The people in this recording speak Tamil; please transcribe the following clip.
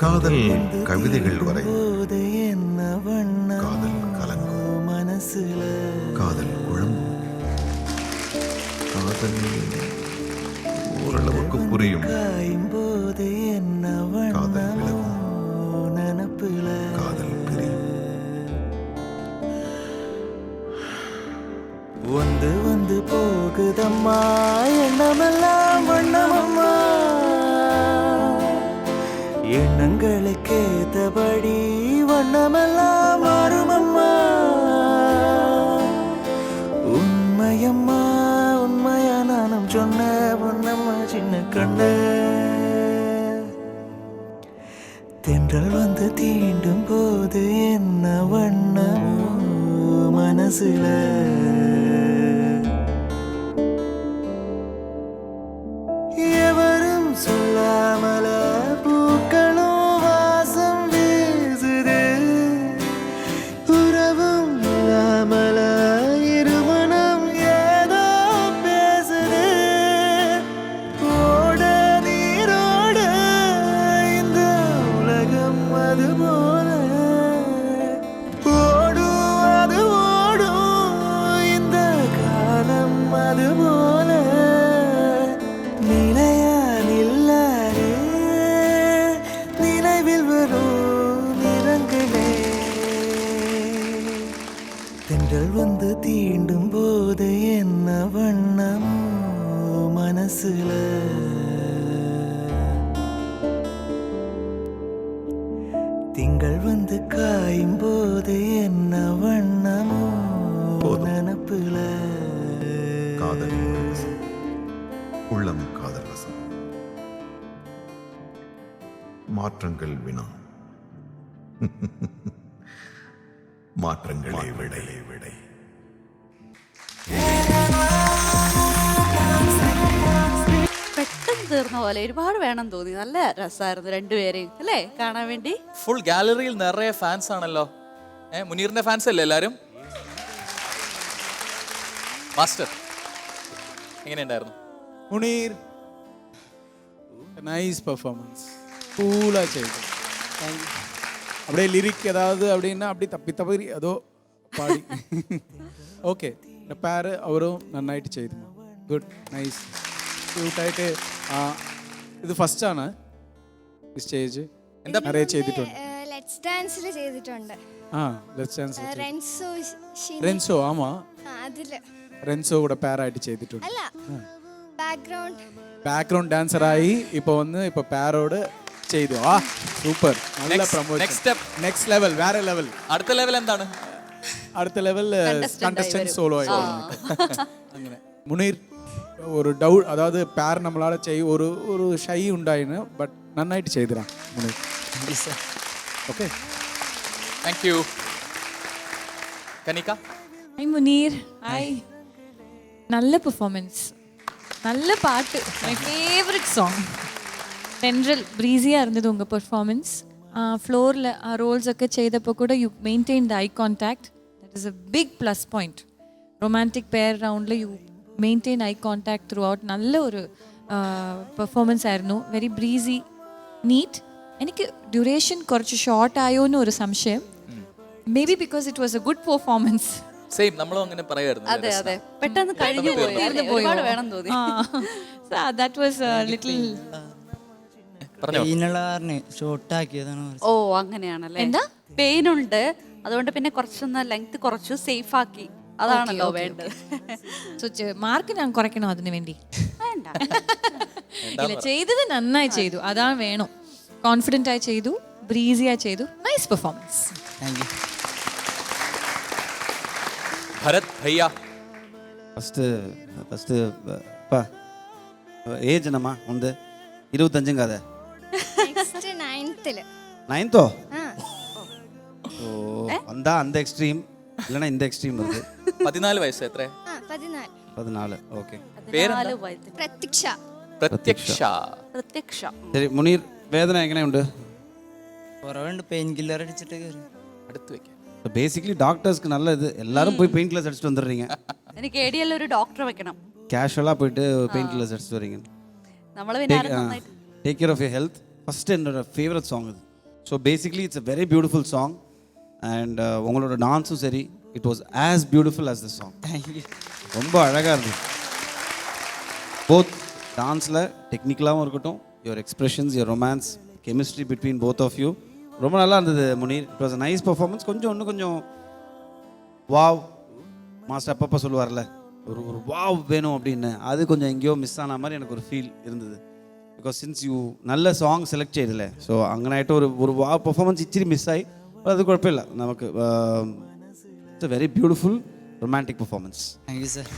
காதல் கவிதைகள் வரை காதல் கலங்கும் மனசுல காதல் குழம்பும் காதல் ஓரளவுக்கு புரியும் காதல் விலகும் காதல் பிரியும் வந்து வந்து போகுதம்மா எண்ணமெல்லாம் வண்ணமம்மா எண்ணங்களுக்கு ஏத்தபடி வண்ணமெல்லாம் மாறுமம்மா உண்மையம்மா உண்மையா நானும் சொன்ன பொன்னம்மா சின்ன கண்ண தென்றல் வந்து தீண்டும் போது என்ன வண்ணமோ மனசுல எவரும் சொல்லாமல பூக்களும் வாசம் வீசுது உறவும் இல்லாமல இருமணம் ஏதோ பேசுது ஓட நீரோட இந்த உலகம் அது போல ஓடும் அது ஓடும் இந்த காலம் அது போல நிலையா நில்லாரே நினைவில் வரும் நிறங்களே தென்றல் வந்து தீண்டும் போது என்ன வண்ணமோ மனசுல திங்கள் வந்து காயும் போது என்ன வண்ணமோ நினப்புல காதல் ரசம். உள்ளம் காதல் ரசம் மாற்றங்கள் வினா மாற்றங்களே விடை விடை പെട്ടെന്ന് തീർന്ന പോലെ ഒരുപാട് വേണം തോന്നി. നല്ല രസമായിരുന്നു രണ്ടുപേരെയും അല്ലേ കാണാൻ വേണ്ടി. ഫുൾ ഗാലറിയിൽ നിറയെ ഫാൻസ് ആണല്ലോ. മുനീറിന്റെ ഫാൻസ് അല്ലേ എല്ലാരും? മാസ്റ്റർ എങ്ങനെയുണ്ടായിരുന്നു? മുനീർ நைஸ் பர்ஃபார்மன்ஸ் கூலாக செய்து அப்படியே லிரிக் ஏதாவது அப்படின்னா அப்படி தப்பி தப்பி அதோ பாடி ஓகே இந்த பேரு அவரும் നന്നായിട്ട് ചെയ്തു ഗുഡ് നൈസ് ക്യൂട്ടായിട്ട് ഇത് ഫസ്റ്റാണ് സ്റ്റേജ് നിറയെ ചെയ്തിട്ടുണ്ട് ലെറ്റ്സ് ഡാൻസിൽ ചെയ്തിട്ടുണ്ട് ആ ലെറ്റ്സ് ഡാൻസ് റെൻസോ ரென்சோ ஆமா അതില് ரென்சோ கூட பேராയിട്ട് ചെയ്തിട്ടുണ്ട് അല്ല ബാക്ക്ഗ്രൗണ്ട് ബാക്ക്ഗ്രൗണ്ട് ഡാൻസറായി ഇപ്പോൾ വന്ന് ഇപ്പോൾ പാരോട് ചെയ്തു ആ സൂപ്പർ നല്ല promotion next step next level വേറെ ലെവൽ അടുത്ത ലെവൽ എന്താണ്? അടുത്ത ലെവൽ കണ്ടസ്റ്റന്റ് സോളോ ആയി അങ്ങനെ മുനീർ ഒരു ഡൗട്ട് അതായത് പാർ നമ്മളാടെ ചെയ്യും ഒരു ഷൈ ഉണ്ടായിരുന്നു ബട്ട് നന്നായിട്ട് ചെയ്തിരാ Muneer okay thank you. Kanika hi Muneer hi നല്ല പെർഫോമൻസ് நல்ல பாட்டு மை ஃபேவரட் சாங் தென்றல் ப்ரீஸியாக இருந்தது உங்கள் பெர்ஃபார்மன்ஸ் ஃப்ளோரில் ரோல்ஸ் ഒക്കെ ചെയ്തപ്പോൾ கூட you maintain the eye contact that is a big plus point romantic pair ரவுண்டில் you maintain eye contact throughout நல்ல ஒரு പെർഫോമൻസ് ആയിരുന്നു വെരി ബ്രീസി നീറ്റ് എനിക്ക് ഡ്യൂറേഷൻ കുറച്ച് ഷോർട്ട് ആയോ എന്ന് ഒരു സംശയം maybe because it was a good performance same നമ്മളും അങ്ങനെ പറയായിരുന്നു. അതെ അതെ പെട്ടെന്ന് കഴിഞ്ഞു പോയി. ഒരുപാട് വേണം തോന്നി. ദാറ്റ് വാസ് ലിറ്റിൽ പറഞ്ഞോ. ഷോർട്ടാക്കിയതാണ്. ഓ അങ്ങനെയാണല്ലേ. എന്താ പെയിൻ ഉണ്ട് അതുകൊണ്ട് പിന്നെ കുറച്ചൊന്ന് ലെങ്ത് കുറച്ചു സേഫ് ആക്കി. അതാണല്ലോ വേണ്ടത്. മാർക്ക് ഞാൻ കുറയ്ക്കണോ അതിനു വേണ്ടി? വേണ്ട. ഇല്ല ചെയ്തത് നന്നായി ചെയ്തു അതാണ് വേണം. കോൺഫിഡൻ്റ് ആയി ചെയ്തു ബ്രീസിയായി ചെയ്തു nice performance. Thank you. Bharath ഭയ്യ ಫಸ್ಟ್ ಏಜ್ ನಮ್ಮ ಒಂದು 25 ಕಾದ നെക്സ്റ്റ് 9th நைன்த்தோ ஓ அந்த எக்ஸ்ட்ரீம் இல்லைன்னா இந்த எக்ஸ்ட்ரீம் இருக்கு. 14 വയസ്സ് എത്ര? 14 ഓക്കെ. പേരെന്താ? പ്രത്യക്ഷ. പ്രത്യക്ഷ. പ്രത്യക്ഷ. ശരി മുനീർ വേദന എങ്ങനെയുണ്ട്? കുറവുണ്ട്, പെയിൻ കില്ലർ അടിച്ചിട്ട് കയറി. അടുത്ത് വെക്കാം. ബേസിക്കലി ഡോക്ടേഴ്സ്ക്ക് നല്ലത് എല്ലാവരും പോയി പെയിൻ കില്ലേഴ്സ് അടിച്ചിട്ട് வந்துடுறீங்க. എനിക്ക് ഏടിയല്ല ഒരു ഡോക്ടറെ വെക്കണം. கேஷுவலாக போயிட்டு பெயின் கில்லர்ஸ் அடிச்சிட்டு வரீங்க. നമ്മൾ പിന്നെ take care of your health. First என்னோட ஃபேவரட் சாங் இது. So basically it's a very beautiful song and உங்களோட டான்ஸும் சரி it was as beautiful as the song. Thank you. ரொம்ப அழகாக இருந்தது. போத் டான்ஸில் டெக்னிக்கலாகவும் இருக்கட்டும், your expressions, your romance, chemistry between both of you ரொம்ப நல்லா இருந்தது Munir. It was a nice performance. இன்னும் கொஞ்சம் வாவ் மாஸ்டர் அப்பப்போ சொல்லுவார்ல ஒரு வாவ் வேணும் அப்படின்னு, அது கொஞ்சம் எங்கேயோ மிஸ் ஆன மாதிரி எனக்கு ஒரு ஃபீல் இருந்தது. பிகாஸ் சின்ஸ் யூ நல்ல சாங் செலக்ட் செய்யல, ஸோ அங்கனாயிட்டு ஒரு வாவ் பர்ஃபார்மன்ஸ் இச்சிரி மிஸ் ஆகி, அது குழப்பம் இல்லை நமக்கு. It's a very beautiful romantic performance. Thank you sir.